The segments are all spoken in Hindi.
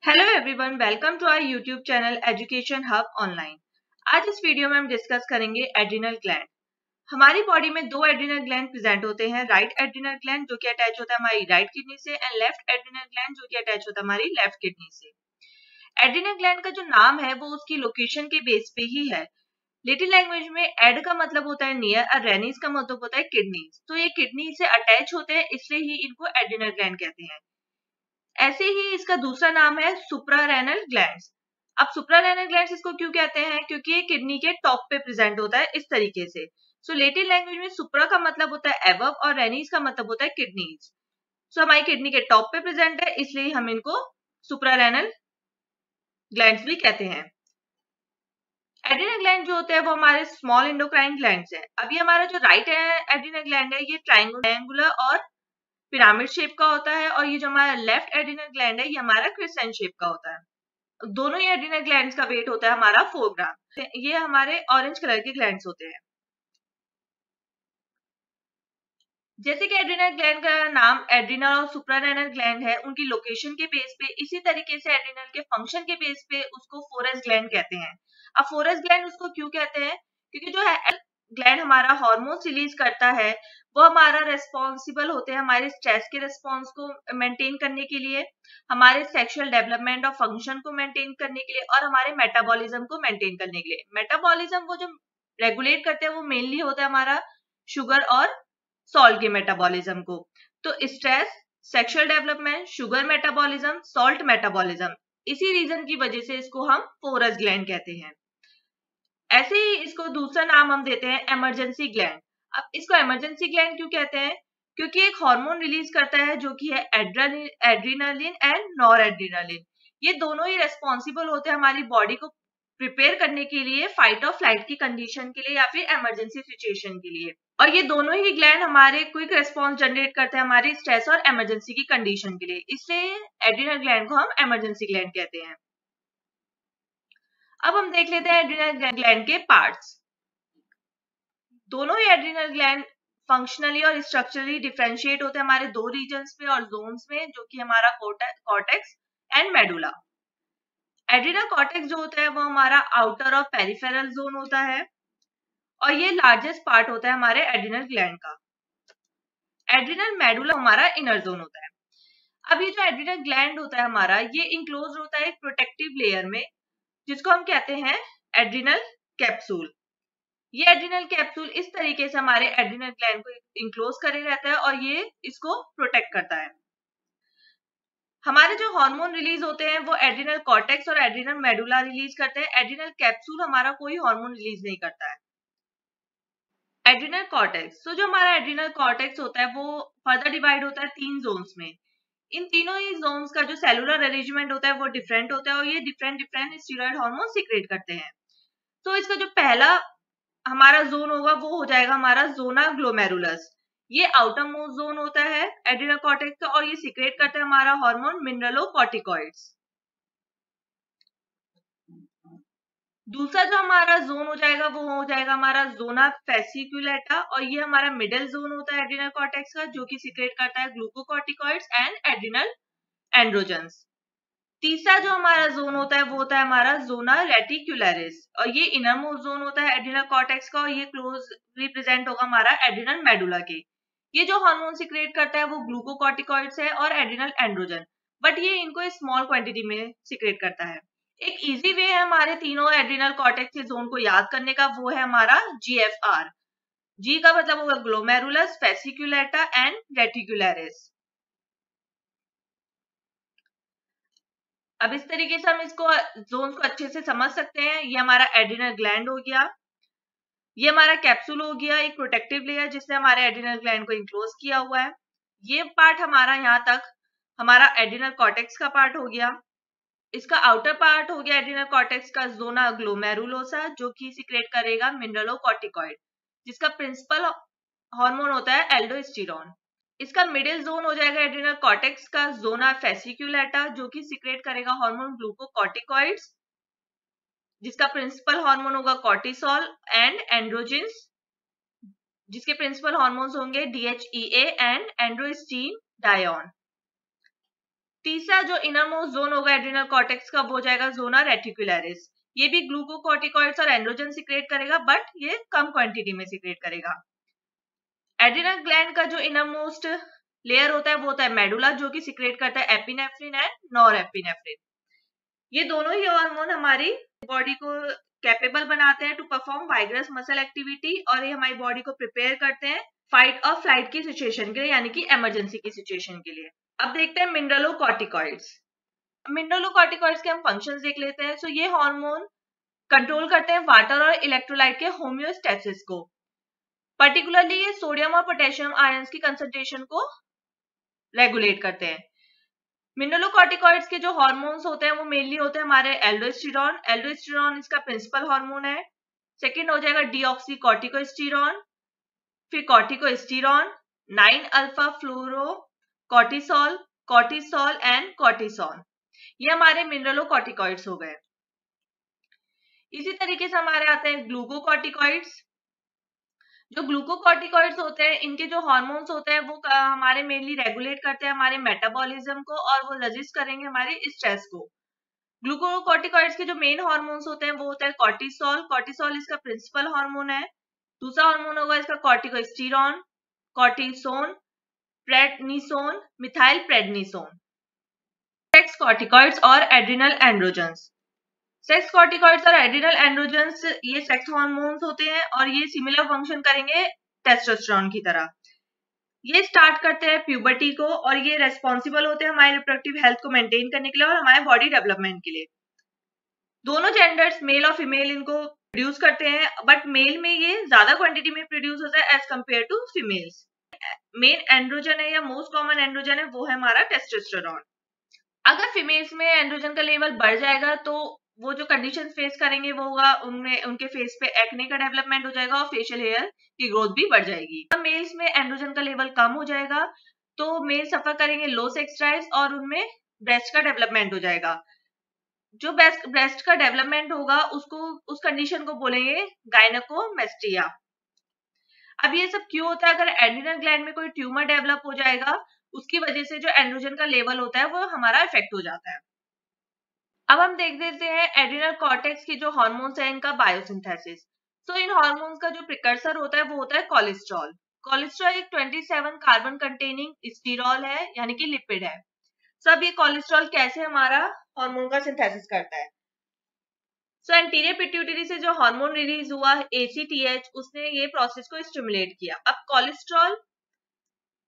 Hello everyone, welcome to our YouTube channel education hub online. आज इस वीडियो में हम डिस्कस करेंगे एड्रिनल ग्लैंड। हमारी बॉडी में दो एड्रिनल ग्लैंड प्रेजेंट होते हैं, राइट एड्रिनल ग्लैंड जो कि अटैच होता है हमारी राइट किडनी से एंड लेफ्ट एड्रिनल ग्लैंड जो कि अटैच होता है हमारी लेफ्ट किडनी से। एड्रिनल ग्लैंड का जो नाम है वो उसकी लोकेशन के बेस पे ही है। लिटिल लैंग्वेज में एड का मतलब होता है नियर और रेनिस का मतलब होता है किडनी। तो ये किडनी से अटैच होते हैं, इसलिए ही इनको एड्रिनल ग्लैंड कहते हैं। ऐसे ही इसका दूसरा नाम है सुप्रारेनल ग्लैंड्स। अब सुप्रारेनल ग्लैंड्स इसको क्यों कहते हैं? क्योंकि ये किडनी के टॉप पे प्रेजेंट होता है इस तरीके से। सो लेटिन लैंग्वेज में सुप्रा का मतलब होता है एबव और रेनिस का मतलब होता है किडनीज। सो हमारी किडनी के टॉप पे प्रेजेंट है, इसलिए हम इनको सुप्रारेनल ग्लैंड्स भी कहते हैं। एड्रिनल ग्लैंड जो होते हैं वो हमारे स्मॉल एंडोक्राइन ग्लैंड्स हैं। अभी हमारा जो राइट एड्रिनल ग्लैंड है ये ट्रायंगुलर और पिरामिड शेप का होता है, और ये जो हमारा लेफ्ट एड्रिनल ग्लैंड है ये हमारा क्रिसेंट शेप का होता है। दोनों ही एड्रिनल ग्लैंड्स का वेट होता है हमारा 4 ग्राम। ये हमारे ऑरेंज कलर के ग्लैंड्स होते हैं। जैसे कि एड्रिनल ग्लैंड का नाम एड्रिनल और सुप्रारेनल ग्लैंड है, उनकी लोकेशन के बेस पे, इसी तरीके से एड्रिनल के फंक्शन के बेस पे उसको फोरस ग्लैंड कहते हैं। अब फोरस ग्लैंड उसको क्यों कहते हैं? क्योंकि जो है ग्लैंड हमारा हार्मोन्स रिलीज करता है, वो हमारा रेस्पॉन्सिबल होते हैं हमारे स्ट्रेस के रिस्पॉन्स को मेंटेन करने के लिए, हमारे सेक्सुअल डेवलपमेंट और फंक्शन को मेंटेन करने के लिए, और हमारे मेटाबॉलिज्म को मेंटेन करने के लिए। मेटाबॉलिज्म वो जो रेगुलेट करते हैं वो मेनली होता है हमारा शुगर और सॉल्ट के मेटाबॉलिज्म को। तो stress, sexual development, sugar metabolism, salt metabolism, इसी रीजन की वजह से इसको हम फोरस ग्लैंड कहते हैं। ऐसे ही इसको दूसरा नाम हम देते हैं इमरजेंसी ग्लैंड। अब इसको इमरजेंसी ग्लैंड क्यों कहते हैं? क्योंकि एक हार्मोन रिलीज करता है जो कि है एड्रेनालिन एंड नॉर एड्रेनालिन। ये दोनों ही रेस्पॉन्सिबल होते हैं हमारी बॉडी को प्रिपेयर करने के लिए फाइट और फ्लाइट की कंडीशन के लिए या फिर इमरजेंसी सिचुएशन के लिए। और ये दोनों ही ग्लैंड हमारे क्विक रिस्पॉन्स जनरेट करते हैं हमारी स्ट्रेस और इमरजेंसी की कंडीशन के लिए, इसलिए एड्रिनल ग्लैंड को हम इमरजेंसी ग्लैंड कहते हैं। अब हम देख लेते हैं एड्रिनल ग्लैंड के पार्ट्स। दोनों ही एड्रिनल ग्लैंड फंक्शनली और स्ट्रक्चरली डिफरेंशिएट होते हैं हमारे दो रीजन्स में और जोन्स में, जो कि हमारा cortex and medulla. Adrenal cortex जो होता है वो हमारा आउटर और पेरिफेरल जोन होता है, और ये लार्जेस्ट पार्ट होता है हमारे एड्रिनल ग्लैंड का। एड्रिनल मेडुला हमारा इनर जोन होता है। अब ये जो एड्रिनल ग्लैंड होता है हमारा, ये इंक्लोज होता है एक प्रोटेक्टिव लेयर में, जिसको हम कहते हैं एड्रिनल कैप्सूल। ये एड्रिनल कैप्सूल इस तरीके से हमारे एड्रिनल ग्लैंड को इंक्लोज करे रहता है और ये इसको प्रोटेक्ट करता है। हमारे जो हार्मोन रिलीज होते हैं वो एड्रिनल कॉर्टेक्स और एड्रिनल मेडुला रिलीज करते हैं। एड्रिनल कैप्सूल हमारा कोई हार्मोन रिलीज नहीं करता है। एड्रिनल कॉर्टेक्स, तो जो हमारा एड्रिनल कॉर्टेक्स होता है वो फर्दर डिवाइड होता है 3 जोन्स में। इन तीनों ही जोन्स का जो सेलुलर अरेंजमेंट होता है वो डिफरेंट होता है, और ये डिफरेंट स्टीरॉयड हार्मोन सीक्रेट करते हैं। तो इसका जो पहला हमारा जोन होगा वो हो जाएगा हमारा जोना ग्लोमेरुलस। ये आउटर मोस्ट जोन होता है एड्रिनल कॉर्टेक्स का, और ये सीक्रेट करता है हमारा हार्मोन मिनरलोकॉर्टिकॉइड्स। दूसरा जो हमारा जोन हो जाएगा वो हो जाएगा हमारा जोना फेसिकुलेटा, और ये हमारा मिडिल जोन होता है एड्रिनल कॉर्टेक्स का, जो कि सीक्रेट करता है ग्लूकोकॉर्टिकॉइड्स एंड एड्रिनल एंड्रोजन्स। तीसरा जो हमारा जोन होता है वो होता है हमारा जोना रेटिकुलरिस, और ये इनर मोस्ट जोन होता है एड्रिनल कॉर्टेक्स का, और ये क्लोज रिप्रेजेंट होगा हमारा एड्रिनल मेडुला के। ये जो हार्मोन सीक्रेट करता है वो ग्लूकोकॉर्टिकॉइड्स है और एड्रिनल एंड्रोजन, बट ये इनको स्मॉल क्वांटिटी में सीक्रेट करता है। एक इजी वे है हमारे तीनों एड्रिनल कॉर्टेक्स के जोन को याद करने का, वो है हमारा GFR। जी का मतलब होगा ग्लोमेरुलस, फेसिकुलेटा एंड रेटिकुलरिस। अब इस तरीके से हम इसको जोन्स को अच्छे से समझ सकते हैं। ये हमारा एड्रिनल ग्लैंड हो गया, ये हमारा कैप्सूल हो गया, एक प्रोटेक्टिव लेयर जिसने हमारे एड्रिनल ग्लैंड को इंक्लोज किया हुआ है। ये पार्ट हमारा यहाँ तक हमारा एड्रिनल कॉर्टेक्स का पार्ट हो गया। इसका आउटर पार्ट हो गया एड्रिनल कॉर्टेक्स का जोना ग्लोमेरुलोसा, जो कि सीक्रेट करेगा मिनरलोकॉर्टिकॉइड, जिसका प्रिंसिपल हार्मोन होता है एल्डोस्टेरोन। इसका मिडिल जोन हो जाएगा एड्रिनल कॉर्टेक्स का जोना फेसिकुलेटा, जो कि सीक्रेट करेगा हार्मोन ग्लूकोकॉर्टिकॉइड्स, जिसका प्रिंसिपल हार्मोन होगा कॉर्टिसोल एंड एंड्रोजिन्स, जिसके प्रिंसिपल हार्मोन्स होंगे DHEA एंड एंड्रोस्टेन डायोन। तीसरा जो इनरमोस्ट जोन होगा एड्रिनल कॉर्टेक्स का वो हो जाएगा जोना रेटिकुलरिस। ये भी ग्लूकोकॉर्टिकॉइड्स और एंड्रोजन सिक्रेट करेगा, बट ये कम क्वांटिटी में सिक्रेट करेगा। एड्रिनल ग्लैंड का जो इनरमोस्ट लेयर होता है वो होता है मेडुला, जो कि सिक्रेट करता है एपिनेफ्रिन एंड नॉरएपिनेफ्रिन। ये दोनों ही हार्मोन हमारी बॉडी को कैपेबल बनाते हैं टू परफॉर्म वाइगरस मसल एक्टिविटी, और ये हमारी बॉडी को प्रिपेयर करते हैं फाइट और फ्लाइट की सिचुएशन के लिए, यानी कि इमरजेंसी की सिचुएशन के लिए। अब देखते हैं मिनरलोकॉर्टिकॉइड्स। मिनरलोकॉर्टिकॉइड्स के हम फंक्शंस देख लेते हैं। सो ये हार्मोन कंट्रोल करते हैं वाटर और इलेक्ट्रोलाइट के होम्योस्टेसिस को। पर्टिकुलरली ये सोडियम और पोटेशियम आयंस की कंसंट्रेशन को रेगुलेट करते हैं। मिनरलोकॉर्टिकॉइड्स के जो हार्मोन्स होते हैं वो मेनली होते हैं हमारे एल्डोस्टेरॉन। एल्डोस्टेरॉन इसका प्रिंसिपल हार्मोन है। सेकंड हो जाएगा डीऑक्सीकॉर्टिकोस्टेरॉन, फिर कॉर्टिकोस्टेरॉन, 9 alpha fluoro cortisol, cortisol and cortisone. ये हमारे मिनरलोकॉर्टिकॉइड्स हो गए। इसी तरीके से हमारे आते हैं ग्लूकोकॉर्टिकॉइड्स। जो ग्लूकोकॉर्टिकॉइड्स होते हैं इनके जो हार्मोन्स होते हैं वो हमारे मेनली रेगुलेट करते हैं हमारे मेटाबॉलिज्म को, और वो रेजिस्ट करेंगे हमारे स्ट्रेस को। ग्लूकोकॉर्टिकॉइड्स के जो मेन हार्मोन्स होते हैं वो होता है कॉर्टिसोल। कॉर्टिसोल इसका प्रिंसिपल हार्मोन है। दूसरा हार्मोन होगा इसका कॉर्टिकोस्टेरॉन, cortisone, prednisone, methyl prednisone. Sex corticoids और एड्रिनल एंड्रोजन्स। सेक्स कॉर्टिकॉइड्स और एड्रिनल एंड्रोजन्स ये सेक्स हार्मोन्स होते हैं और ये सिमिलर फंक्शन करेंगे टेस्टोस्टेरोन की तरह। ये स्टार्ट करते हैं प्यूबर्टी को, और ये रेस्पॉन्सिबल होते हैं हमारे रिप्रोडक्टिव हेल्थ को मेंटेन करने के लिए और हमारे बॉडी डेवलपमेंट के लिए। दोनों जेंडर्स मेल और फीमेल इनको प्रोड्यूस करते हैं, बट मेल में ये ज्यादा क्वांटिटी में प्रोड्यूस होता है as compared to females. Men androgen है या मोस्ट कॉमन एंड्रोजन है वो है हमारा टेस्टोस्टेरोन। अगर फीमेल्स में एंड्रोजन का लेवल बढ़ जाएगा तो वो जो कंडीशन फेस करेंगे वो होगा उनमें उनके फेस पे एक्ने का डेवलपमेंट हो जाएगा और फेशियल हेयर की ग्रोथ भी बढ़ जाएगी। मेल्स में एंड्रोजन का लेवल कम हो जाएगा तो मेल सफर करेंगे लो सेक्स ड्राइव और उनमें ब्रेस्ट का डेवलपमेंट हो जाएगा। जो ब्रेस्ट का डेवलपमेंट होगा उसको उस कंडीशन को बोलेंगे गायनेकोमेस्टिया। अब ये सब क्यों होता है? अगर एड्रिनल ग्लैंड में कोई ट्यूमर डेवलप हो जाएगा उसकी वजह से जो एंड्रोजन का लेवल होता है वो हमारा इफेक्ट हो जाता है। अब हम देख देते हैं एड्रिनल कॉर्टेक्स की जो हार्मोन्स है इनका बायोसिंथेसिस। तो इन हार्मोन्स का जो प्रिकर्सर होता है वो होता है कोलेस्ट्रॉल। कोलेस्ट्रॉल एक 27 कार्बन कंटेनिंग स्टीरॉल है, यानी कि लिपिड है। सब ये कोलेस्ट्रॉल कैसे हमारा हार्मोन का सिंथेसिस करता है? सो एंटीरियर पिट्यूटरी से जो हार्मोन रिलीज हुआ ACTH उसने ये प्रोसेस को स्टिमुलेट किया। अब कोलेस्ट्रॉल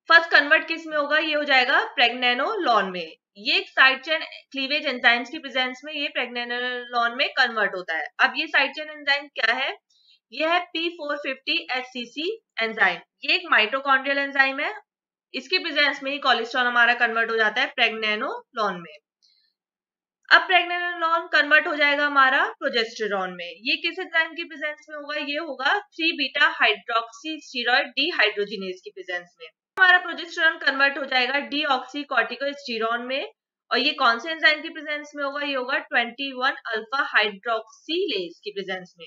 फर्स्ट कन्वर्ट किस में होगा? ये हो जाएगा प्रेग्नेनोलोन में। ये एक साइड चेन क्लीवेज एंजाइम्स की प्रेजेंस में ये प्रेग्नेनोलोन में कन्वर्ट होता है। अब ये साइड चेन एंजाइम क्या है? ये है P450HCC एंजाइम। ये एक माइटोकॉन्ड्रियल एंजाइम है। इसकी प्रेजेंस में ही कोलेस्ट्रॉल हमारा कन्वर्ट हो जाता है प्रेग्नेनोलोन में। अब प्रेग्नेनोलोन कन्वर्ट हो जाएगा हमारा प्रोजेस्टेरॉन में। ये किस एंजाइम की प्रेजेंस में होगा? ये होगा 3-बीटा हाइड्रोक्सी स्टीरॉयड डीहाइड्रोजिनेज की प्रेजेंस में। हमारा प्रोजेस्टेरॉन कन्वर्ट हो जाएगा डीऑक्सीकॉर्टिकोस्टेरॉन में, और ये कौन से एंजाइम की प्रेजेंस में होगा? ये होगा 21 अल्फा हाइड्रोक्सीलेज की प्रेजेंस में।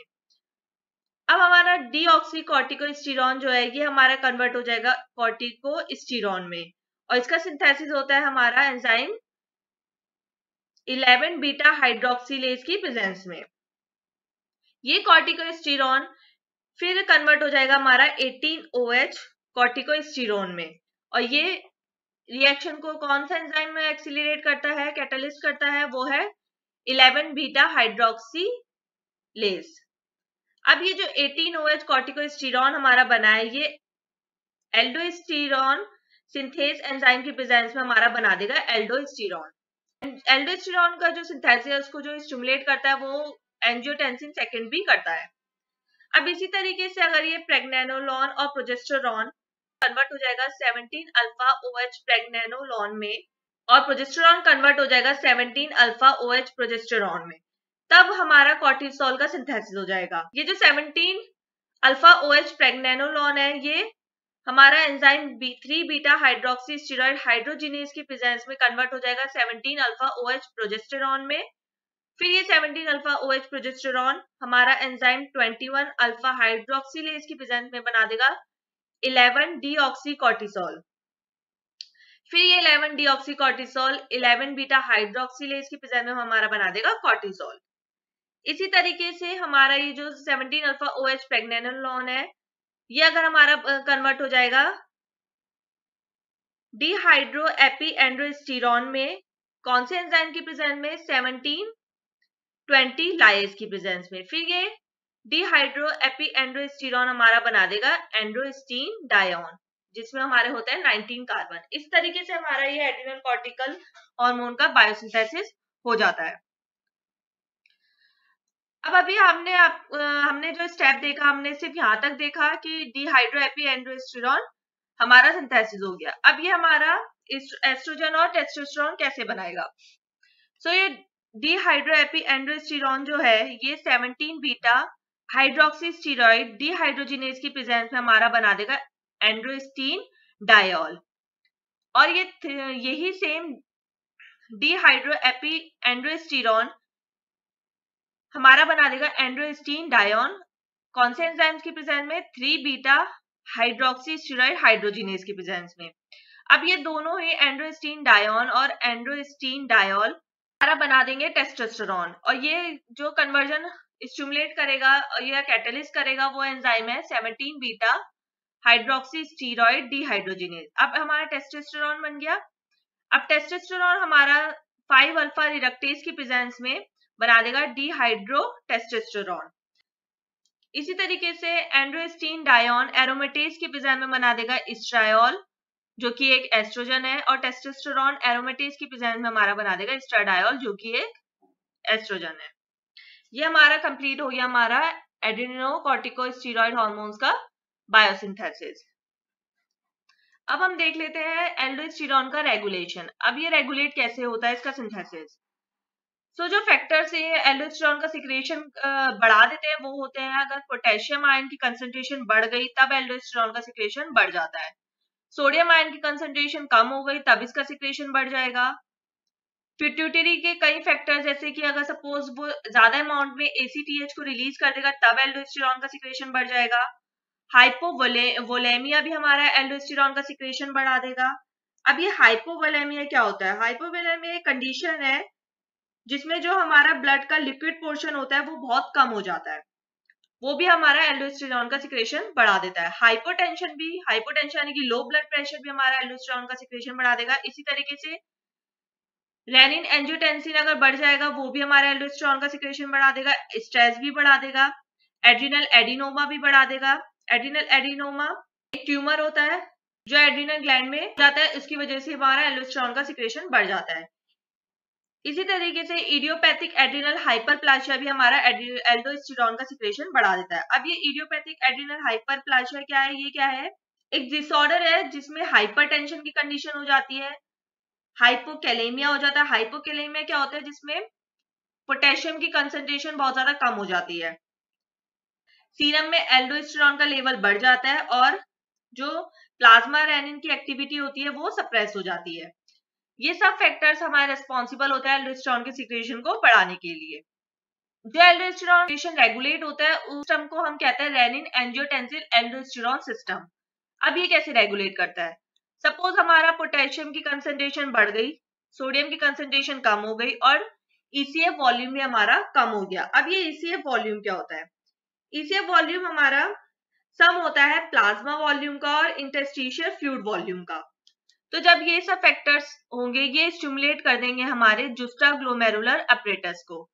अब हमारा डीऑक्सीकॉर्टिकोस्टेरॉन जो है ये हमारा कन्वर्ट हो जाएगा कॉर्टिकोस्टेरॉन में, और इसका सिंथेसिस होता है हमारा एंजाइम 11 बीटा हाइड्रोक्सीलेज की प्रेजेंस में। ये कॉर्टिकोस्टेरॉन फिर कन्वर्ट हो जाएगा हमारा 18OH कॉर्टिकोस्टेरॉन में, और ये रिएक्शन को कौन सा एंजाइम में एक्सीलरेट करता है, कैटालिस्ट करता है? वो है 11 बीटा हाइड्रोक्सीलेज। अब ये जो 18OH कॉर्टिकोस्टेरॉन हमारा बना है ये एल्डोस्टेरॉन सिंथेज एंजाइम की प्रेजेंस में हमारा बना देगा एल्डोस्टेरॉन। एल्डोस्टेरॉन का जो सिंथेसिस उसको जो स्टिमुलेट करता है वो एंजियोटेंसिन सेकेंड भी करता है। अब इसी तरीके से अगर ये प्रेग्नेनोलोन और प्रोजेस्टेरॉन कन्वर्ट हो जाएगा 17 अल्फा OH प्रेग्नेनोलोन में, और प्रोजेस्टेरॉन कन्वर्ट हो जाएगा 17 अल्फा OH प्रोजेस्टेरॉन में, तब हमारा कॉर्टिसोल का सिंथेसिस हो जाएगा। ये जो 17 अल्फा OH प्रेग्नेनोलोन है ये हमारा enzyme 3 beta hydroxy steroid hydrogenase की प्रेजेंस में कन्वर्ट हो जाएगा 17 अल्फा OH प्रोजेस्टेरॉन में। फिर ये 17 अल्फा OH प्रोजेस्टेरॉन हमारा एंजाइम 21 अल्फा हाइड्रोक्सीलेज की प्रेजेंस में बना देगा 11 डीऑक्सीकॉर्टिसोल। फिर ये 11 डीऑक्सी कॉर्टिसोल 11 बीटा हाइड्रोक्सिलेज की प्रेजेंस में हमारा बना देगा कॉर्टिसोल। इसी तरीके से हमारा ये जो 17 अल्फा OH प्रेग्नेनोलोन है, ये अगर हमारा कन्वर्ट हो जाएगा डिहाइड्रो एपी एंड्रोस्टिरॉन में, कौन से एंजाइम की प्रेजेंस में? 17-20 लाइज की प्रेजेंस में। फिर ये डिहाइड्रो एपी एंड्रोस्टिरॉन हमारा बना देगा एंड्रोस्टीन डायोन, जिसमें हमारे होते हैं 19 कार्बन। इस तरीके से हमारा ये एड्रिनल कॉर्टिकल हार्मोन का बायोसिंथेसिस हो जाता है। अब अभी हमने जो स्टेप देखा, हमने सिर्फ यहां तक देखा कि डिहाइड्रो एपी एंड्रोस्टिरॉन हमारा सिंथेसिस हो गया। अब ये हमारा एस्ट्रोजन और टेस्टोस्टेरोन कैसे बनाएगा? ये डिहाइड्रो एपी एंड्रोस्टिरॉन जो है, ये 17 बीटा हाइड्रोक्सी स्टीरॉइड डिहाइड्रोजिनेज की प्रेजेंस में हमारा बना देगा एंड्रोस्टीन डायोल। और यही सेम डिहाइड्रो एपी एंड्रोस्टिरॉन हमारा बना देगा एंड्रोस्टीन डायोन, कौन से एंजाइम्स की प्रेजेंस में? 3 बीटा हाइड्रोक्सी स्टीरॉइड हाइड्रोजिनेज की प्रेजेंस में। अब ये दोनों ही एंड्रोस्टीन डायोन और एंड्रोस्टीन डायोल हमारा बना देंगे टेस्टोस्टेरोन, और ये जो कन्वर्जन स्टिमुलेट करेगा या कैटलिस्ट करेगा वो एंजाइम है 17 बीटा हाइड्रोक्सी स्टीरॉइड डिहाइड्रोजिनेज। अब हमारा टेस्टोस्टेरोन बन गया। अब टेस्टोस्टेरोन हमारा 5 अल्फा रिडक्टेज की प्रेजेंस में बना देगा डिहाइड्रो टेस्टोस्टेरोन। इसी तरीके से एंड्रोस्टीन डायोन एरोमेटेज की प्रेजेंस में बना देगा एस्ट्रायोल, जो कि एक एस्ट्रोजन है, और टेस्टोस्टेरोन एरोमेटेज की प्रेजेंस में हमारा बना देगा एस्ट्राडायोल, जो कि एक एस्ट्रोजन है। ये हमारा कंप्लीट हो गया हमारा एड्रेनोकॉर्टिकोस्टेरॉइड हार्मोन्स का बायोसिंथेसिस। अब हम देख लेते हैं एल्डोस्टेरोन का रेगुलेशन। अब ये रेगुलेट कैसे होता है, इसका सिंथेसिस। जो फैक्टर्स ये एल्डोस्टेरोन का सिक्रेशन बढ़ा देते हैं वो होते हैं, अगर पोटेशियम आयन की कंसंट्रेशन बढ़ गई तब एल्डोस्टेरोन का सिक्रेशन बढ़ जाता है। सोडियम आयन की कंसंट्रेशन कम हो गई तब इसका सिक्रेशन बढ़ जाएगा। पिट्यूटरी के कई फैक्टर्स, जैसे कि अगर सपोज वो ज्यादा अमाउंट में ACTH को रिलीज कर देगा तब एल्डोस्टेरोन का सिक्रेशन बढ़ जाएगा। हाइपोवोलेमिया भी हमारा एल्डोस्टेरोन का सिक्रेशन बढ़ा देगा। अब ये हाइपोवोलेमिया क्या होता है? हाइपोवोलेमिया एक कंडीशन है जिसमें जो हमारा ब्लड का लिक्विड पोर्शन होता है वो बहुत कम हो जाता है, वो भी हमारा एल्डोस्टेरोन का सिक्रेशन बढ़ा देता है। हाइपोटेंशन यानी कि लो ब्लड प्रेशर भी हमारा एल्डोस्टेरोन का सिक्रेशन बढ़ा देगा। इसी तरीके से रेनिन एंजियोटेंसिन अगर बढ़ जाएगा वो भी हमारा एल्डोस्टेरोन का सिक्रेशन बढ़ा देगा। स्ट्रेस भी बढ़ा देगा। एड्रिनल एडिनोमा भी बढ़ा देगा। एड्रिनल एडिनोमा एक ट्यूमर होता है जो एड्रिनल ग्लैंड में जाता है, इसकी वजह से हमारा एल्डोस्टेरोन का सिक्रेशन बढ़ जाता है। इसी तरीके से इडियोपैथिक एड्रिनल हाइपरप्लासिया भी हमारा एल्डोस्टेरोन का सिक्रेशन बढ़ा देता है। अब ये इडियोपैथिक एड्रिनल हाइपरप्लासिया क्या है? ये क्या है? एक डिसऑर्डर है जिसमें हाइपरटेंशन की कंडीशन हो जाती है, हाइपोकैलेमिया हो जाता है। हाइपोकैलेमिया क्या होता है? जिसमें पोटेशियम की कंसंट्रेशन बहुत ज्यादा कम हो जाती है, सीरम में एल्डोस्टेरोन का लेवल बढ़ जाता है और जो प्लाज्मा रेनिन की एक्टिविटी होती है वो सप्रेस हो जाती है। ये सब फैक्टर्स हमारे रिस्पॉन्सिबल होते हैं एल्डोस्टेरोन के सिक्रेशन को बढ़ाने के लिए। जो एल्डोस्टेरोन सिक्रेशन रेगुलेट होता है उस सिस्टम को हम कहते हैं रेनिन एंजियोटेंसिन एल्डोस्टेरोन सिस्टम। अब ये कैसे रेगुलेट करता है? सपोज हमारा पोटेशियम की कंसंट्रेशन बढ़ गई, सोडियम की कंसंट्रेशन कम हो गई और ECF वॉल्यूम भी हमारा कम हो गया। अब ये ECF वॉल्यूम क्या होता है? ECF वॉल्यूम हमारा सम होता है प्लाज्मा वॉल्यूम का और इंटरस्टिशियल फ्लूइड वॉल्यूम का। तो जब ये सब फैक्टर्स होंगे ये स्टिमुलेट कर देंगे हमारे जुस्टाग्लोमेरुलर अपरेटस को।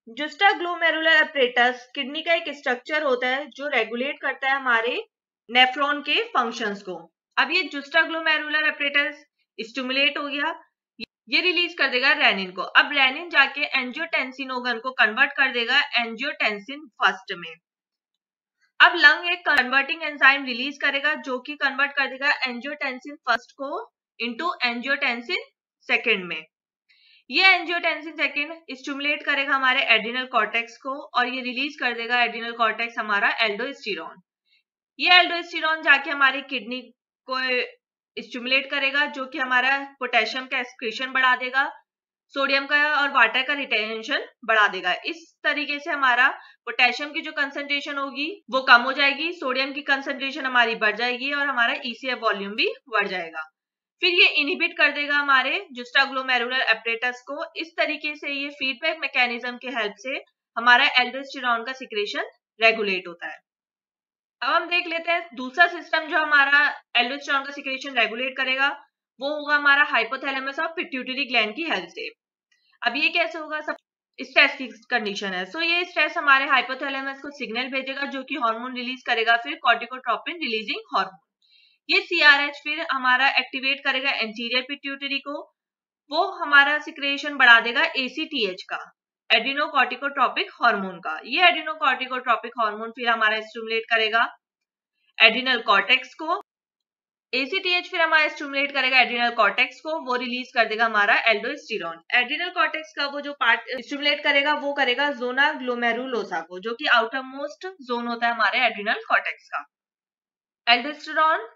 जुस्टाग्लोमेरुलर अपरेटस किडनी का एक स्ट्रक्चर होता है जो रेगुलेट करता है हमारे नेफ्रॉन के फंक्शंस को। अब ये जुस्टाग्लोमेरुलर अपरेटस स्टिमुलेट हो गया, ये रिलीज कर देगा रेनिन को। अब रेनिन जाके एंजियोटेंसिनोगन को कन्वर्ट कर देगा एंजियोटेंसिन फर्स्ट में। अब लंग एक कन्वर्टिंग एंजाइम रिलीज करेगा जो कि कन्वर्ट कर देगा एंजियोटेंसिन फर्स्ट को इनटू एंजियोटेंसिन सेकंड में। ये एंजियोटेंसिन सेकंड स्टिमुलेट करेगा हमारे एड्रिनल कॉर्टेक्स को और ये रिलीज कर देगा एड्रिनल कॉर्टेक्स हमारा एल्डोस्टेरोन। ये एल्डोस्टेरोन जाके हमारी किडनी को स्टिमुलेट करेगा जो कि हमारा पोटेशियम का एक्सक्रीशन बढ़ा देगा, सोडियम का और वाटर का रिटेंशन बढ़ा देगा। इस तरीके से हमारा पोटेशियम की जो कंसंट्रेशन होगी वो कम हो जाएगी, सोडियम की कंसंट्रेशन हमारी बढ़ जाएगी और हमारा ECF वॉल्यूम भी बढ़ जाएगा। फिर ये इनहिबिट कर देगा हमारे जुस्टाग्लोमेरुलर एपरेटस को। इस तरीके से ये फीडबैक मैकेनिज्म के हेल्प से हमारा एल्डोस्टेरॉन का सिक्रेशन रेगुलेट होता है। अब हम देख लेते हैं दूसरा सिस्टम जो हमारा एल्डोस्टेरॉन का सिक्रेशन रेगुलेट करेगा, वो होगा हमारा हाइपोथैलेमस और पिट्यूटरी ग्लैंड की हेल्प से। अब ये कैसे होगा, सब स्ट्रेस की कंडीशन है। सो ये स्ट्रेस हमारे हाइपोथैलेमस को सिग्नल भेजेगा जो कि हार्मोन रिलीज करेगा, फिर कॉर्टिकोट्रोपिन रिलीजिंग हार्मोन। ये सीआरएच फिर हमारा एक्टिवेट करेगा एंटीरियर पिट्यूटरी को, वो हमारा सिक्रेशन बढ़ा देगा एसीटीएच का, एड्रिनोकॉर्टिकोट्रोपिक हार्मोन का। ये एड्रिनोकॉर्टिकोट्रोपिक हार्मोन फिर हमारा स्टिमुलेट करेगा एड्रिनल कॉर्टेक्स को। एसीटीएच फिर हमारा स्टिमुलेट करेगा एड्रिनल कॉर्टेक्स को, वो रिलीज कर देगा हमारा एल्डोस्टेरॉन। एड्रिनल कॉर्टेक्स का वो जो पार्ट स्टिमुलेट करेगा वो करेगा जोना ग्लोमेरुलोसा को, जो कि आउटर मोस्ट जोन होता है हमारे एड्रिनल कॉर्टेक्स का। एल्डोस्टेरॉन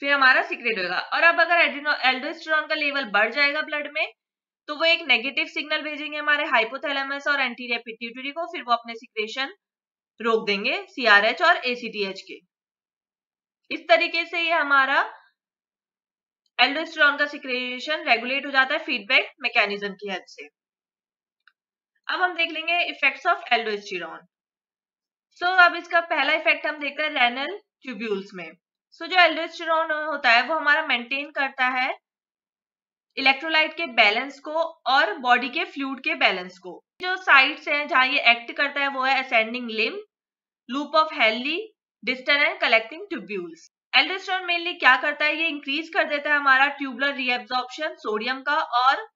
फिर हमारा सिक्रेट होगा। और अब अगर एल्डोस्टेरॉन का लेवल बढ़ जाएगा ब्लड में, तो वो एक नेगेटिव सिग्नल भेजेंगे हमारे हाइपोथैलेमस और एंटीरियर पिट्यूटरी को, फिर वो अपने सिक्रेशन रोक देंगे सीआरएच और एसीटीएच के। इस तरीके से ये हमारा एल्डोस्टेरॉन का सिक्रेशन रेगुलेट हो जाता है फीडबैक मैकेनिज्म की हेल्प से। अब हम देख लेंगे इफेक्ट्स ऑफ एल्डोस्टेरॉन। सो अब इसका पहला इफेक्ट हम देखते हैं रेनल ट्यूब्यूल्स में। सो जो एल्डोस्टेरॉन होता है वो हमारा मेंटेन करता है इलेक्ट्रोलाइट के बैलेंस को और बॉडी के फ्लूइड के बैलेंस को। जो साइट्स हैं जहां ये एक्ट करता है वो है ascending limb, loop of Henley, distal end collecting tubules. Aldosterone mainly क्या करता है, ये इंक्रीज कर देता है हमारा ट्यूबुलर रीएब्जॉर्प्शन सोडियम का, और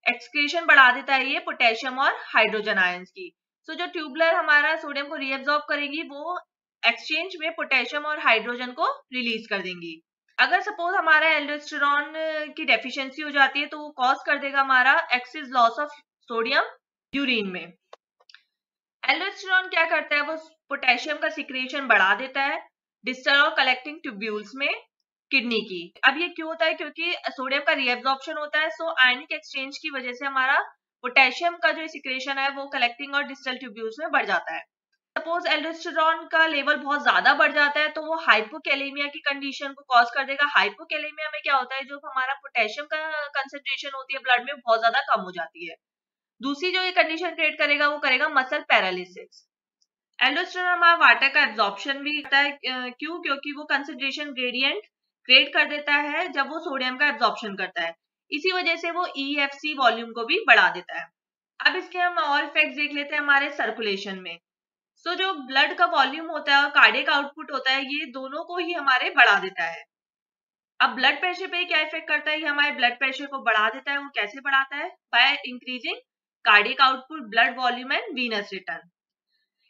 एक्सक्रीशन बढ़ा देता है ये पोटेशियम और हाइड्रोजन आयंस की। सो जो ट्यूबुलर हमारा सोडियम को रीएब्जॉर्ब करेगी, वो एक्सचेंज में पोटेशियम और हाइड्रोजन को रिलीज कर देंगी। अगर सपोज हमारा एल्डोस्टेरॉन की डेफिशिएंसी हो जाती है तो वो कॉज कर देगा हमारा excess loss of sodium urine में। एल्डोस्टेरॉन क्या करता है, वो पोटेशियम का सिक्रेशन बढ़ा देता है डिस्टल और कलेक्टिंग ट्यूब्यूल्स में किडनी की। अब ये क्यों होता है, क्योंकि सोडियम का रीएब्जॉर्प्शन होता है, सो आयनिक एक्सचेंज की वजह से हमारा पोटेशियम का जो सिक्रेशन है वो कलेक्टिंग और डिस्टल ट्यूब्यूल्स में बढ़ जाता है। सपोज एल्डोस्टेरॉन का लेवल बहुत ज्यादा बढ़ जाता है तो वो हाइपोकैलेमिया की कंडीशन को कॉज कर देगा। हाइपोकैलेमिया में क्या होता है, जो हमारा पोटेशियम का कंसेंट्रेशन होती है ब्लड में बहुत ज्यादा कम हो जाती है। दूसरी जो ये कंडीशन क्रिएट करेगा वो करेगा मसल पैरालिसिस। एल्डोस्टेरॉन हमारा वाटर का एब्जॉर्प्शन भी करता है, क्यों, क्योंकि वो कंसेंट्रेशन ग्रेडियंट क्रिएट कर देता है जब वो सोडियम का एब्जॉर्प्शन करता है, इसी वजह से वो EFC वॉल्यूम को भी बढ़ा देता है। अब इसके हम और इफेक्ट देख लेते हैं हमारे सर्कुलेशन में। सो जो ब्लड का वॉल्यूम होता है और कार्डियक आउटपुट होता है, ये दोनों को ही हमारे बढ़ा देता है। अब ब्लड प्रेशर पे क्या इफेक्ट करता है, ये हमारे ब्लड प्रेशर को बढ़ा देता है। वो कैसे बढ़ाता है, by increasing cardiac output, blood volume and venous return.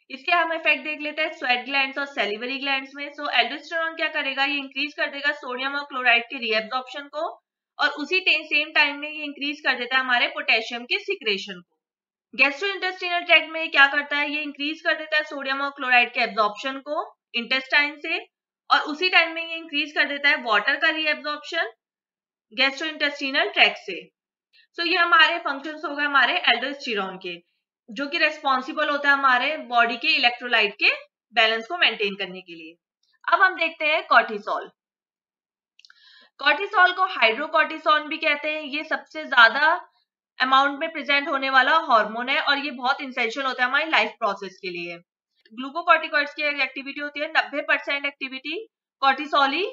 इसके हम इफेक्ट देख लेते हैं स्वेट ग्लैंड्स और सैलिवरी ग्लैंड्स में। सो एल्डोस्टेरॉन क्या करेगा, ये इंक्रीज कर देगा सोडियम और क्लोराइड के रीएब्जॉर्प्शन को, और उसी सेम टाइम में ये इंक्रीज कर देता है हमारे पोटेशियम के सिक्रेशन को। गैस्ट्रोइंटेस्टिनल ट्रैक्ट में क्या करता है, ये इंक्रीज कर देता है सोडियम और क्लोराइड के एब्जॉर्प्शन को इंटेस्टाइन से, और उसी टाइम में ये इंक्रीज कर देता है वाटर का रीएब्जॉर्प्शन गैस्ट्रोइंटेस्टिनल ट्रैक्ट से। सो ये हमारे फंक्शंस हो गए हमारे एल्डोस्टेरॉन के, जो कि रेस्पॉन्सिबल होता है हमारे बॉडी के इलेक्ट्रोलाइट के बैलेंस को मेंटेन करने के लिए। अब हम देखते हैं कॉर्टिसोल। कॉर्टिसोल को हाइड्रोकॉर्टिसोन भी कहते हैं। ये सबसे ज्यादा अमाउंट में प्रेजेंट होने वाला हार्मोन है, और ये बहुत इंसेंशियल होता है हमारी लाइफ प्रोसेस के लिए। ग्लूकोकॉर्टिकॉइड्स की एक्टिविटी होती है, 90% एक्टिविटी कॉर्टिसोल ही